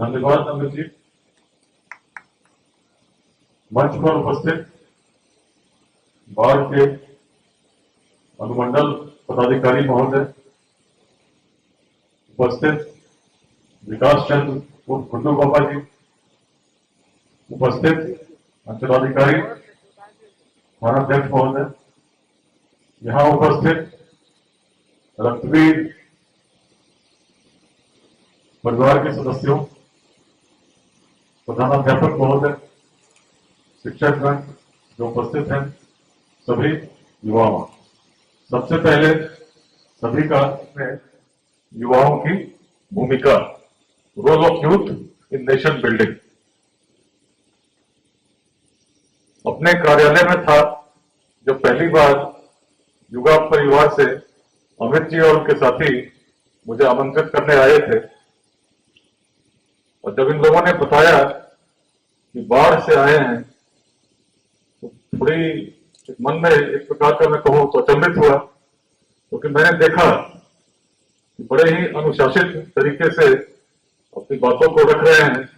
धन्यवाद अमित जी। मंच पर उपस्थित बाढ़ के अनुमंडल पदाधिकारी महोदय, उपस्थित विकास चंद्र उर्फ गुड्डू बाबा जी, उपस्थित अंचलाधिकारी थानाध्यक्ष महोदय, यहाँ उपस्थित रक्तवीर परिवार के सदस्यों, प्रधानाध्यापक महोदय, शिक्षकगण जो उपस्थित हैं, सभी युवाओं, सबसे पहले सभी का युवाओं की भूमिका, role of youth in nation building. अपने कार्यालय में था जब पहली बार युवा परिवार से अमित जी और उनके साथी मुझे आमंत्रित करने आए थे, और जब इन लोगों ने बताया कि बाढ़ से आए हैं तो थोड़ी मन में एक प्रकार का मैं कहूं तो अचंभित हुआ, क्योंकि मैंने देखा कि बड़े ही अनुशासित तरीके से अपनी बातों को रख रहे हैं,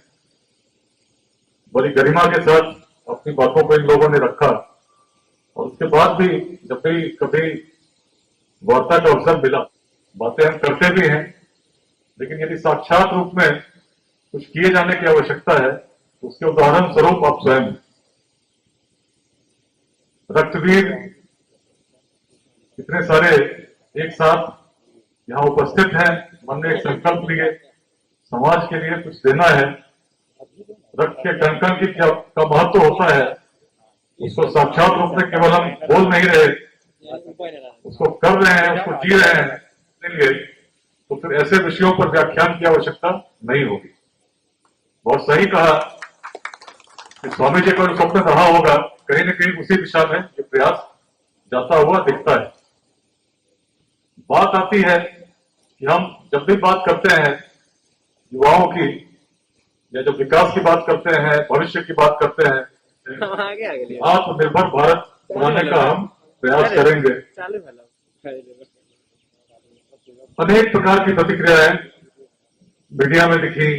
बड़ी गरिमा के साथ अपनी बातों को इन लोगों ने रखा। और उसके बाद भी जब भी कभी वार्ता का अवसर मिला, बातें हम करते भी हैं, लेकिन यदि साक्षात रूप में कुछ किए जाने की आवश्यकता है तो उसके उदाहरण स्वरूप आप स्वयं रक्तवीर इतने सारे एक साथ यहाँ उपस्थित हैं, मन में एक संकल्प लिए समाज के लिए कुछ देना है। रक्त के कण की क्या का महत्व होता है, उसको साक्षात रूप में केवल हम बोल नहीं रहे, उसको कर रहे हैं, उसको जी रहे हैं, इसलिए तो फिर ऐसे विषयों पर व्याख्यान की आवश्यकता नहीं होगी। बहुत सही कहा कि स्वामी जी को स्वप्न रहा होगा, कहीं न कहीं उसी दिशा में ये प्रयास जाता हुआ दिखता है। बात आती है कि हम जब भी बात करते हैं युवाओं की, या जब विकास की बात करते हैं, भविष्य की बात करते हैं, आत्मनिर्भर भारत बनाने का हम प्रयास करेंगे। अनेक प्रकार की प्रतिक्रियाएं मीडिया में दिखी,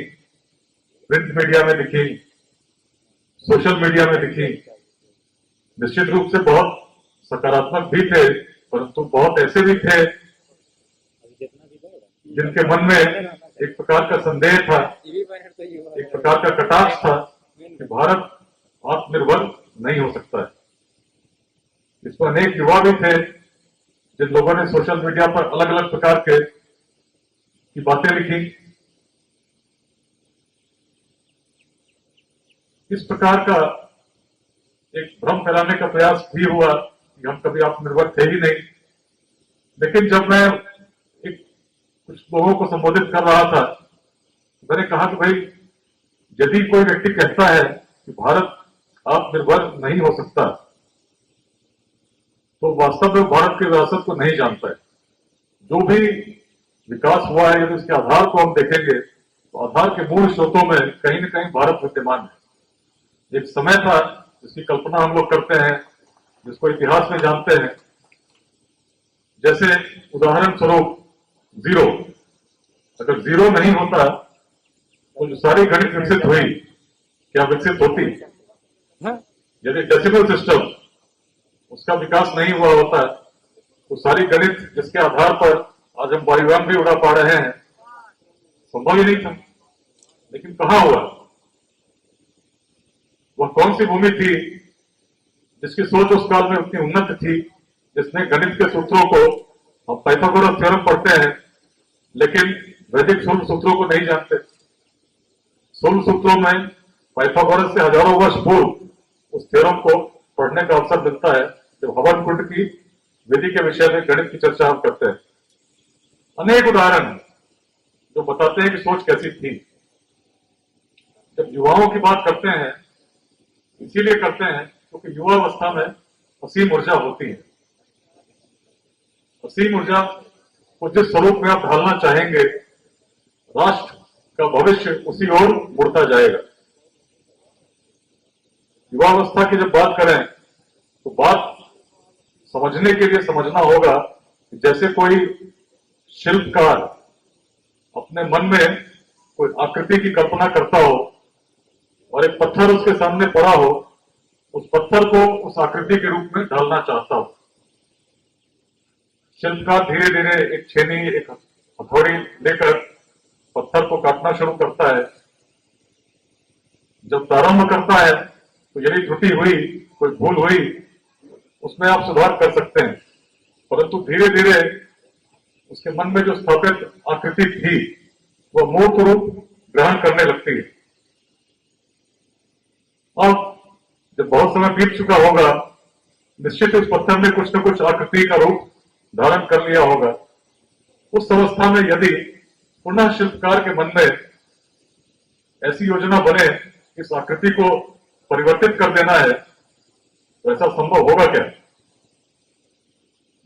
प्रिंट मीडिया में दिखी, सोशल मीडिया में दिखी। निश्चित रूप से बहुत सकारात्मक भी थे, परंतु बहुत ऐसे भी थे जिनके मन में एक प्रकार का संदेह था, एक प्रकार का कटाक्ष था कि भारत आत्मनिर्भर नहीं हो सकता है। इसमें अनेक युवा भी थे जिन लोगों ने सोशल मीडिया पर अलग अलग प्रकार के की बातें लिखी। इस प्रकार का एक भ्रम फैलाने का प्रयास भी हुआ कि हम कभी आत्मनिर्भर थे ही नहीं। लेकिन जब मैं कुछ लोगों को संबोधित कर रहा था, मैंने कहा कि भाई यदि कोई व्यक्ति कहता है कि भारत आत्मनिर्भर नहीं हो सकता, तो वास्तव में भारत की विरासत को नहीं जानता है। जो भी विकास हुआ है, यदि उसके आधार को हम देखेंगे तो आधार के मूल स्रोतों में कहीं न कहीं भारत विद्यमान है। एक समय था जिसकी कल्पना हम लोग करते हैं, जिसको इतिहास में जानते हैं, जैसे उदाहरण स्वरूप जीरो। अगर जीरो नहीं होता तो जो सारी गणित विकसित हुई, क्या विकसित होती? यदि डेसिमल सिस्टम उसका विकास नहीं हुआ होता तो सारी गणित जिसके आधार पर आज हम वायुयान भी उड़ा पा रहे हैं, संभव ही नहीं था। लेकिन कहां हुआ? वह कौन सी भूमि थी जिसकी सोच उस काल में उतनी उन्नत थी, जिसने गणित के सूत्रों को, हम पाइथागोरस थ्योरम पढ़ते हैं लेकिन वैदिक सूर्य सूत्रों को नहीं जानते। सूर्य सूत्रों में पाइथागोरस से हजारों वर्ष पूर्व उस थ्योरम को पढ़ने का अवसर मिलता है जब हवन कुंड की विधि के विषय में गणित की चर्चा हम करते हैं। अनेक उदाहरण जो बताते हैं कि सोच कैसी थी। जब युवाओं की बात करते हैं, इसीलिए करते हैं क्योंकि युवावस्था में असीम ऊर्जा होती है। असीम ऊर्जा को जिस स्वरूप में आप ढालना चाहेंगे, राष्ट्र का भविष्य उसी ओर मुड़ता जाएगा। युवावस्था की जब बात करें तो बात समझने के लिए समझना होगा कि जैसे कोई शिल्पकार अपने मन में कोई आकृति की कल्पना करता हो और एक पत्थर उसके सामने पड़ा हो, उस पत्थर को उस आकृति के रूप में ढालना चाहता हो। शिल्पकार धीरे धीरे एक छेनी, एक हथौड़ी लेकर पत्थर को काटना शुरू करता है। जब प्रारंभ करता है तो यदि त्रुटि हुई, कोई भूल हुई, उसमें आप सुधार कर सकते हैं, परंतु धीरे धीरे उसके मन में जो स्थापित आकृति थी वह मूर्त रूप ग्रहण करने लगती है। अब जब बहुत समय बीत चुका होगा, निश्चित उस पत्थर ने कुछ न कुछ आकृति का रूप धारण कर लिया होगा। उस अवस्था में यदि पुनः शिल्पकार के मन में ऐसी योजना बने इस आकृति को परिवर्तित कर देना है, तो ऐसा संभव होगा क्या?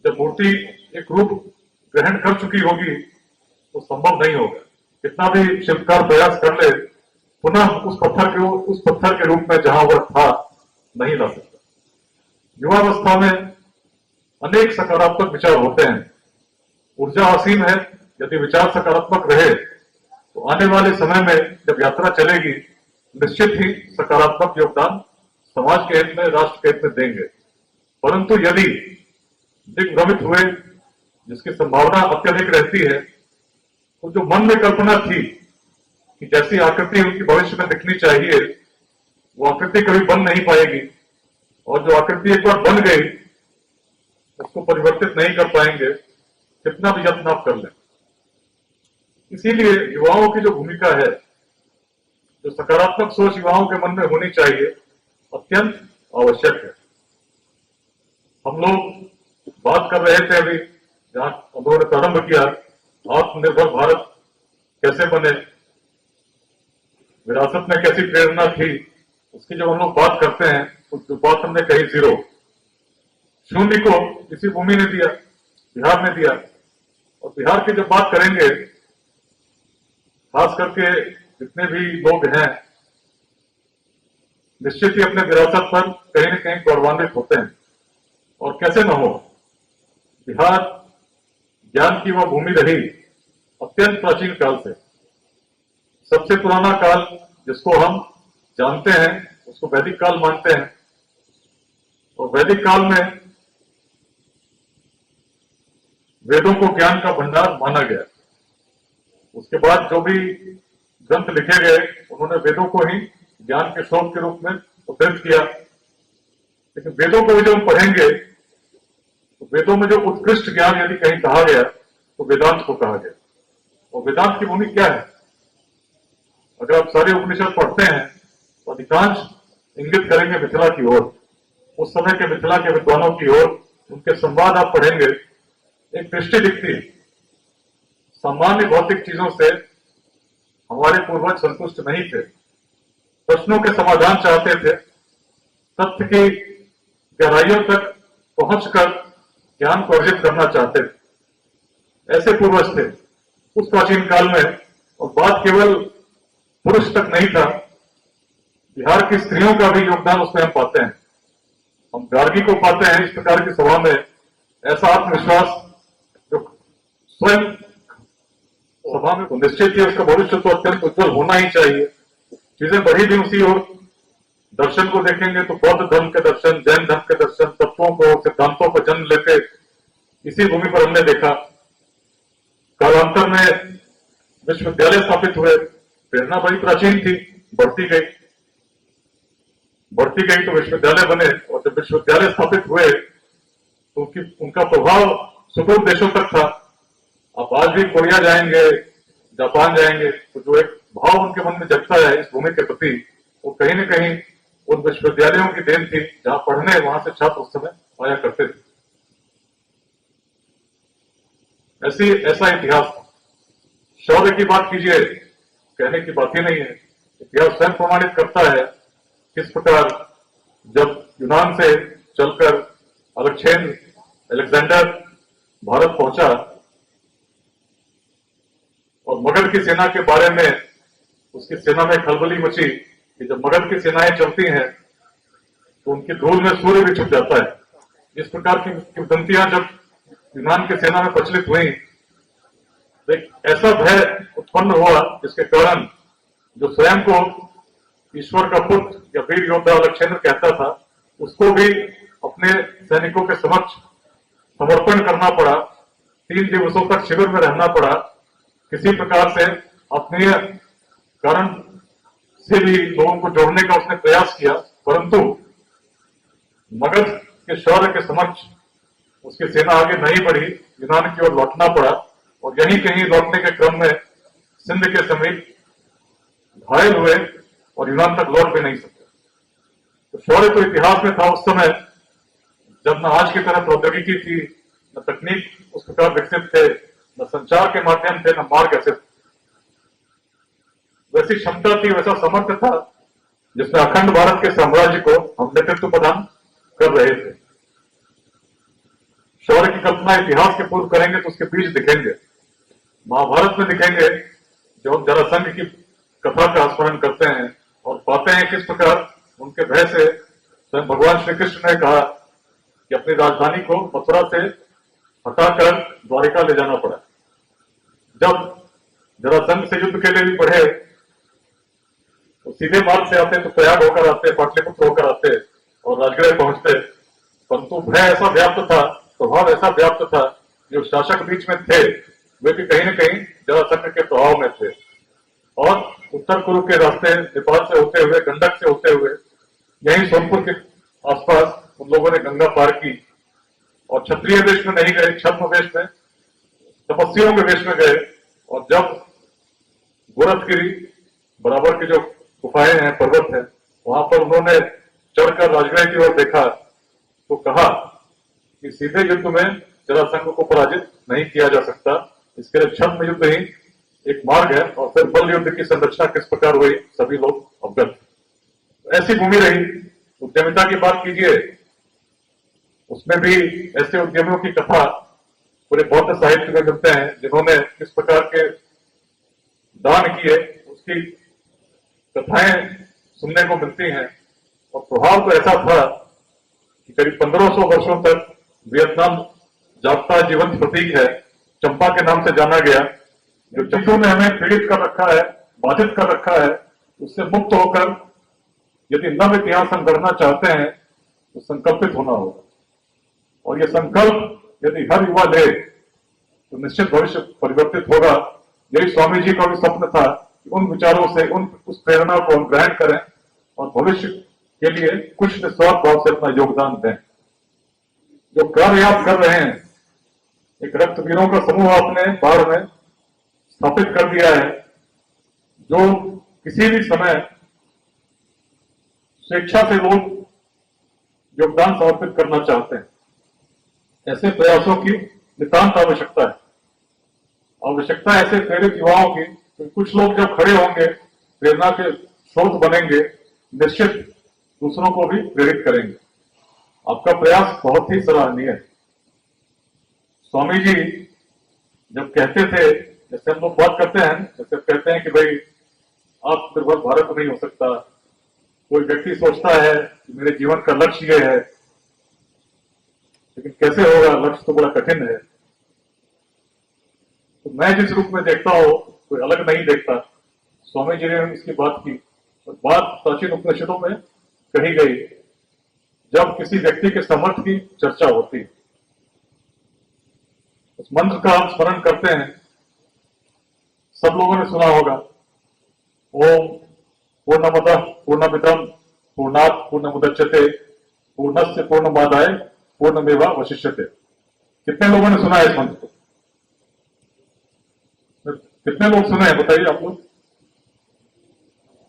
जब मूर्ति एक रूप ग्रहण कर चुकी होगी तो संभव नहीं होगा। कितना भी शिल्पकार प्रयास कर ले, पुनः उस पत्थर के रूप में जहां वह था नहीं ला सकता। युवावस्था में अनेक सकारात्मक विचार होते हैं, ऊर्जा असीम है। यदि विचार सकारात्मक रहे तो आने वाले समय में जब यात्रा चलेगी, निश्चित ही सकारात्मक योगदान समाज के हित में, राष्ट्र के हित में देंगे। परंतु यदि दिग्भ्रमित हुए, जिसकी संभावना अत्यधिक रहती है, तो जो मन में कल्पना थी कि जैसी आकृति उनकी भविष्य में दिखनी चाहिए, वो आकृति कभी बन नहीं पाएगी, और जो आकृति एक बार बन गई उसको परिवर्तित नहीं कर पाएंगे, कितना भी यत्न आप कर लें। इसीलिए युवाओं की जो भूमिका है, जो सकारात्मक सोच युवाओं के मन में होनी चाहिए, अत्यंत आवश्यक है। हम लोग बात कर रहे थे अभी, जहां उन्होंने प्रारंभ किया, आत्मनिर्भर भारत कैसे बने, विरासत में कैसी प्रेरणा थी, उसकी जब हम लोग बात करते हैं तो बात हमने कही जीरो, शून्य को इसी भूमि ने दिया, बिहार ने दिया। और बिहार की जब बात करेंगे, खास करके जितने भी लोग हैं, निश्चित ही अपने विरासत पर कहीं न कहीं गौरवान्वित होते हैं। और कैसे न हो, बिहार ज्ञान की वह भूमि रही अत्यंत प्राचीन काल से। सबसे पुराना काल जिसको हम जानते हैं उसको वैदिक काल मानते हैं, और वैदिक काल में वेदों को ज्ञान का भंडार माना गया। उसके बाद जो भी ग्रंथ लिखे गए, उन्होंने वेदों को ही ज्ञान के स्रोत के रूप में उद्धृत किया। लेकिन वेदों को जब हम पढ़ेंगे तो वेदों में जो उत्कृष्ट ज्ञान यदि कहीं कहा गया तो वेदांत को कहा गया। और वेदांत की भूमि क्या है? अगर आप सारे उपनिषद पढ़ते हैं तो अधिकांश इंगित करेंगे मिथिला की ओर, उस समय के मिथिला के विद्वानों की ओर। उनके संवाद आप पढ़ेंगे, एक दृष्टि दिखती है। सामान्य भौतिक चीजों से हमारे पूर्वज संतुष्ट नहीं थे, प्रश्नों के समाधान चाहते थे, तथ्य की गहराइयों तक पहुंचकर ज्ञान को अर्जित करना चाहते थे। ऐसे पूर्वज थे उस प्राचीन काल में। और बात केवल पुरुष तक नहीं था, बिहार की स्त्रियों का भी योगदान उसमें हम पाते हैं। हम गार्गी को पाते हैं इस प्रकार की सभा में, ऐसा आत्मविश्वास जो स्वयं सभा में, तो निश्चित ही उसका भविष्य तो अत्यंत उज्जवल होना ही चाहिए। चीजें बढ़ी भी उसी ओर। दर्शन को देखेंगे तो बौद्ध धर्म के दर्शन, जैन धर्म के दर्शन, तत्वों को, सिद्धांतों को जन्म लेते इसी भूमि पर हमने देखा। कालांतर में विश्वविद्यालय स्थापित हुए, प्रेरणा बड़ी प्राचीन थी, बढ़ती गई तो विश्वविद्यालय बने। और जब विश्वविद्यालय स्थापित हुए तो उनका प्रभाव सुदूर देशों तक था। आप आज भी कोरिया जाएंगे, जापान जाएंगे, तो जो एक भाव उनके मन में जगता है इस भूमि के प्रति, वो कहीं न कहीं उन विश्वविद्यालयों की देन थी जहां पढ़ने वहां से छात्र उस समय आया करते थे। ऐसा इतिहास था। शौर्य की बात कीजिए, कहने की बात ही नहीं है। इतिहास स्वयं प्रमाणित करता है किस प्रकार जब यूनान से चलकर अलेक्जेंडर भारत पहुंचा और मगध की सेना के बारे में उसकी सेना में खलबली मची कि जब मगध की सेनाएं चलती हैं तो उनकी धूल में सूर्य भी छुप जाता है। इस प्रकार की किंवदंतियां जब यूनान की सेना में प्रचलित हुई, तो एक ऐसा भय उत्पन्न हुआ, जिसके कारण जो स्वयं को ईश्वर का पुत्र या वीर योद्धा लक्षेंद्र कहता था, उसको भी अपने सैनिकों के समक्ष समर्पण करना पड़ा। 3 दिवसों तक शिविर में रहना पड़ा। किसी प्रकार से अपने कारण से भी लोगों को जोड़ने का उसने प्रयास किया, परंतु मगध के शौर्य के समक्ष उसकी सेना आगे नहीं बढ़ी। यूनान की ओर लौटना पड़ा और यहीं कहीं लौटने के क्रम में सिंध के समीप घायल हुए और यूनान तक लौट भी नहीं सके। तो शौर्य तो इतिहास में था उस समय, जब न आज की तरह प्रौद्योगिकी थी, न तकनीक उस प्रकार विकसित थे, न संचार के माध्यम थे, न मार्ग ऐसे थे। वैसी क्षमता थी, वैसा सामर्थ्य था, जिसमें अखंड भारत के साम्राज्य को हम नेतृत्व प्रदान कर रहे थे। शौर्य की कल्पना इतिहास के पूर्व करेंगे तो उसके बीज दिखेंगे। महाभारत में दिखेंगे, जो हम जरासंध की कथा का स्मरण करते हैं और पाते हैं किस प्रकार उनके भय से स्वयं भगवान श्री कृष्ण ने कहा कि अपनी राजधानी को मथुरा से हटाकर द्वारिका ले जाना पड़ा। जब जरासंध से युद्ध के लिए भी बढ़े तो सीधे मार्ग से आते तो प्रयाग होकर आते, पाटलिपुत्र होकर आते और राजगृह पहुंचते, परंतु भय ऐसा व्याप्त था, प्रभाव ऐसा व्याप्त था, जो शासक बीच में थे वे भी कहीं न कहीं जरासंध के प्रभाव में थे। और उत्तर कुरु के रास्ते नेपाल से होते हुए, गंडक से होते हुए, यहीं सोनपुर के आसपास उन लोगों ने गंगा पार की और क्षत्रिय वेश में नहीं गए, छद्म वेश में, तपस्वियों के वेश में गए। और जब गोरखगिरी बराबर की जो गुफाएं हैं, पर्वत है, वहां पर उन्होंने चढ़कर राजगृह की ओर देखा तो कहा कि सीधे युद्ध में जरासंध को पराजित नहीं किया जा सकता, इसके लिए छद्म युद्ध ही एक मार्ग है। और फिर बल युद्ध की संरचना किस प्रकार हुई, सभी लोग अवगत। ऐसी भूमि रही। उद्यमिता की बात कीजिए, उसमें भी ऐसे उद्यमियों की कथा पूरे बौद्ध साहित्य में मिलते हैं, जिन्होंने किस प्रकार के दान किए, उसकी कथाएं सुनने को मिलती हैं। और प्रभाव तो ऐसा था कि करीब 1500 वर्षों तक वियतनाम जागता जीवंत प्रतीक है, चंपा के नाम से जाना गया, जो चीजों ने हमें पीड़ित कर रखा है, बाधित कर रखा है, उससे मुक्त होकर यदि नव इतिहास हम गढ़ना चाहते हैं तो संकल्पित होना होगा। और यह संकल्प यदि हर युवा ले तो निश्चित भविष्य परिवर्तित होगा। यही स्वामी जी का भी स्वप्न था कि उन विचारों से, उस प्रेरणा को हम ग्रहण करें और भविष्य के लिए कुछ निस्वार्थ भाव से अपना योगदान दें। जो कार्य आप कर रहे हैं, एक रक्तवीरों का समूह आपने बाढ़ में स्थापित कर दिया है, जो किसी भी समय स्वेच्छा से लोग योगदान समर्पित करना चाहते हैं। ऐसे प्रयासों की नितांत आवश्यकता है। आवश्यकता ऐसे प्रेरित युवाओं की, तो कुछ लोग जब खड़े होंगे, प्रेरणा के स्रोत बनेंगे, निश्चित दूसरों को भी प्रेरित करेंगे। आपका प्रयास बहुत ही सराहनीय है। स्वामी जी जब कहते थे, जैसे हम लोग बात करते हैं, जैसे कहते हैं कि भाई आत्मनिर्भर भारत नहीं हो सकता, कोई व्यक्ति सोचता है कि मेरे जीवन का लक्ष्य ये है, लेकिन कैसे होगा, लक्ष्य तो बड़ा कठिन है। तो मैं जिस रूप में देखता हूं, कोई अलग नहीं देखता। स्वामी जी ने इसकी बात की और बात प्राचीन उपनिषदों में कही गई। जब किसी व्यक्ति के सामर्थ्य की चर्चा होती है, उस मंत्र का हम स्मरण करते हैं, सब लोगों ने सुना होगा, ओम पूर्णमदः पूर्णमिदं पूर्णात् पूर्णमुदच्यते पूर्णस्य पूर्णमादाय पूर्णमेवावशिष्यते। कितने लोगों ने सुना है इस मंत्र को? कितने लोग सुने हैं, बताइए आप लोग।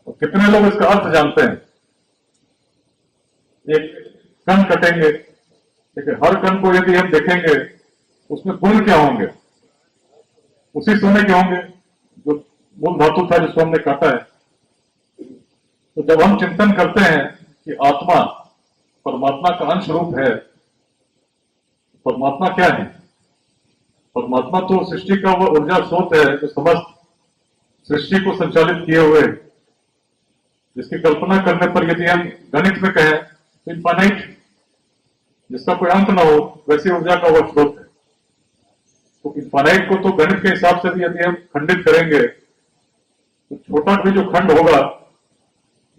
और कितने लोग इसका अर्थ जानते हैं? एक कण कटेंगे, देखिए हर कण को यदि हम देखेंगे उसमें गुण क्या होंगे, उसी सोने के होंगे जो मूल धातु था जिसको हमने काटा है। तो जब हम चिंतन करते हैं कि आत्मा परमात्मा का अंश रूप है, परमात्मा क्या है? परमात्मा तो सृष्टि का वो ऊर्जा स्रोत है जो समस्त सृष्टि को संचालित किए हुए, जिसकी कल्पना करने पर यदि हम गणित में कहें तो इनफाइनाइट, जिसका कोई अंत ना हो, वैसी ऊर्जा का वह स्रोत है। तो इनफाइनाइट को तो गणित के हिसाब से भी यदि हम खंडित करेंगे तो छोटा भी जो खंड होगा,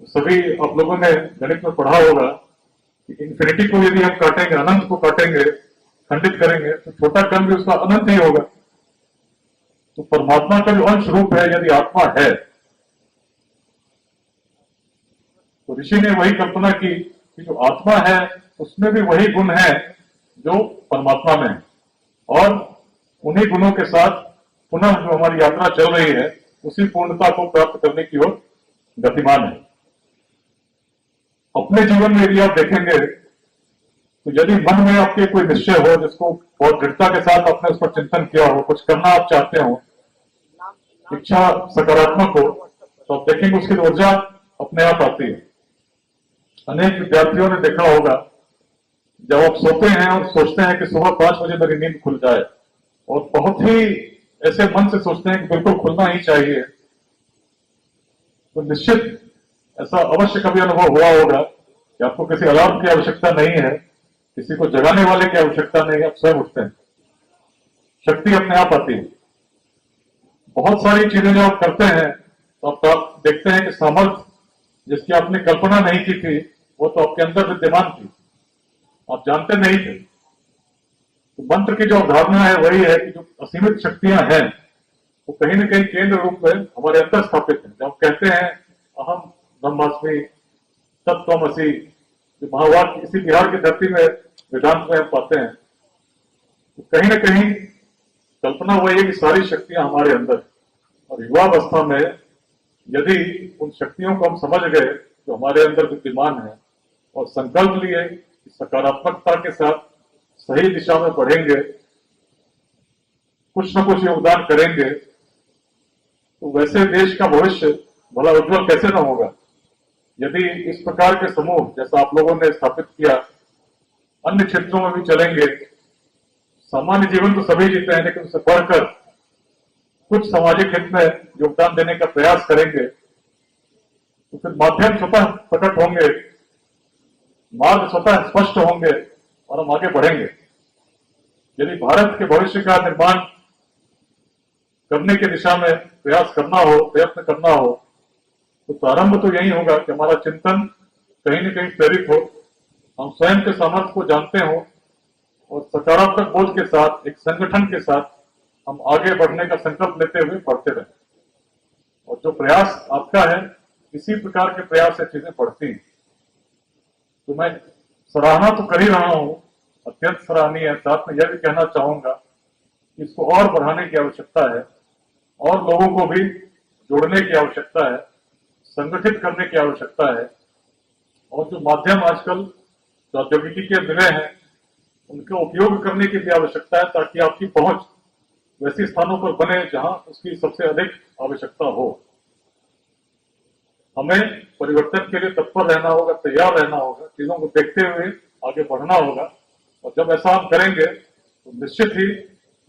सभी आप लोगों ने गणित में पढ़ा होगा कि इन्फिनिटी को यदि हम काटेंगे, अनंत को काटेंगे, खंडित करेंगे, तो छोटा कण भी उसका अनंत ही होगा। तो परमात्मा का जो अंश रूप है यदि आत्मा है, तो ऋषि ने वही कल्पना की कि जो आत्मा है उसमें भी वही गुण है जो परमात्मा में है, और उन्हीं गुणों के साथ पुनः जो हमारी यात्रा चल रही है उसी पूर्णता को प्राप्त करने की ओर गतिमान है। अपने जीवन में यदि आप देखेंगे तो यदि मन में आपके कोई निश्चय हो जिसको बहुत दृढ़ता के साथ आपने उस पर चिंतन किया हो, कुछ करना आप चाहते हो, इच्छा सकारात्मक हो, तो आप देखेंगे उसकी ऊर्जा अपने आप आती है। अनेक विद्यार्थियों ने देखा होगा जब आप सोते हैं और सोचते हैं कि सुबह 5 बजे मेरी नींद खुल जाए, और बहुत ही ऐसे मन से सोचते हैं कि बिल्कुल खुलना ही चाहिए, तो निश्चित ऐसा अवश्य कभी अनुभव हुआ होगा कि आपको किसी अलार्म की आवश्यकता नहीं है, किसी को जगाने वाले की आवश्यकता नहीं है, आप स्वयं उठते हैं, शक्ति अपने आप आती है। बहुत सारी चीजें जो आप करते हैं तो आप देखते हैं कि सामर्थ्य जिसकी आपने कल्पना नहीं की थी वो तो आपके अंदर विद्यमान थी, आप जानते नहीं थे। तो मंत्र की जो अवधारणा है वही है कि जो असीमित शक्तियां हैं वो कहीं न कहीं केंद्र रूप में हमारे अंदर स्थापित है। जब कहते हैं अहम ब्रह्मास्मि तत्त्वमसि, जो महावाक्य इसी बिहार की धरती में वेदांत में हम पाते हैं, तो कहीं न कहीं कल्पना वही है कि सारी शक्तियां हमारे अंदर, और युवावस्था में यदि उन शक्तियों को हम समझ गए जो हमारे अंदर विद्यमान है और संकल्प लिए कि सकारात्मकता के साथ सही दिशा में बढ़ेंगे, कुछ न कुछ योगदान करेंगे, तो वैसे देश का भविष्य भला उज्जवल कैसे न होगा। यदि इस प्रकार के समूह जैसा आप लोगों ने स्थापित किया अन्य क्षेत्रों में भी चलेंगे, सामान्य जीवन तो सभी जीते हैं लेकिन उससे बढ़कर कुछ सामाजिक हित में योगदान देने का प्रयास करेंगे, तो फिर माध्यम स्वतः प्रकट होंगे, मार्ग स्वतः स्पष्ट होंगे और हम आगे बढ़ेंगे। यदि भारत के भविष्य का निर्माण करने की दिशा में प्रयास करना हो, प्रयत्न करना हो, तो प्रारंभ तो यही होगा कि हमारा चिंतन कहीं न कहीं प्रेरित हो, हम स्वयं के सामर्थ्य को जानते हो और सकारात्मक बोझ के साथ एक संगठन के साथ हम आगे बढ़ने का संकल्प लेते हुए बढ़ते रहें। और जो प्रयास आपका है इसी प्रकार के प्रयास से चीजें बढ़ती हैं। तो मैं सराहना तो कर ही रहा हूं, अत्यंत सराहनीय है, साथ में यह भी कहना चाहूंगा कि इसको और बढ़ाने की आवश्यकता है और लोगों को भी जोड़ने की आवश्यकता है, संगठित करने की आवश्यकता है, और जो माध्यम आजकल प्रौद्योगिकी के मिले हैं उनका उपयोग करने की भी आवश्यकता है, ताकि आपकी पहुंच वैसे स्थानों पर बने जहां उसकी सबसे अधिक आवश्यकता हो। हमें परिवर्तन के लिए तत्पर रहना होगा, तैयार रहना होगा, चीजों को देखते हुए आगे बढ़ना होगा, और जब ऐसा हम करेंगे तो निश्चित ही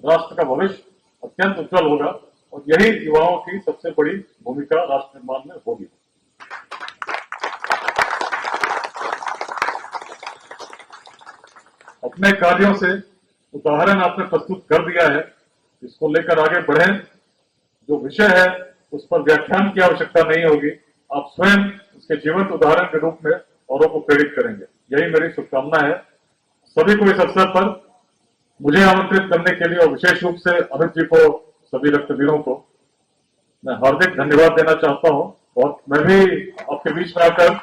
राष्ट्र का भविष्य अत्यंत उज्जवल होगा, और यही युवाओं की सबसे बड़ी भूमिका राष्ट्र निर्माण में होगी। अपने कार्यों से उदाहरण आपने प्रस्तुत कर दिया है, इसको लेकर आगे बढ़ें। जो विषय है उस पर व्याख्यान की आवश्यकता नहीं होगी, आप स्वयं उसके जीवंत उदाहरण के रूप में औरों को प्रेरित करेंगे। यही मेरी शुभकामना है। सभी को इस अवसर पर मुझे आमंत्रित करने के लिए और विशेष रूप से अमित जी को, सभी रक्तवीरों को मैं हार्दिक धन्यवाद देना चाहता हूं। और मैं भी आपके बीच में आकर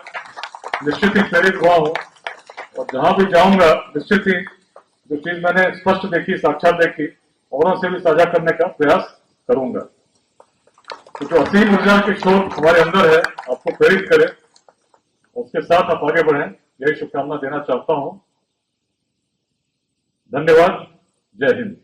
निश्चित ही प्रेरित हुआ हूं, और जहां भी जाऊंगा निश्चित ही जो चीज मैंने स्पष्ट देखी, साक्षात देखी, औरों से भी साझा करने का प्रयास करूंगा। तो जो असीम ऊर्जा के स्रोत हमारे अंदर है आपको प्रेरित करे, उसके साथ आप आगे बढ़ें, यही शुभकामना देना चाहता हूं। धन्यवाद। जय हिंद।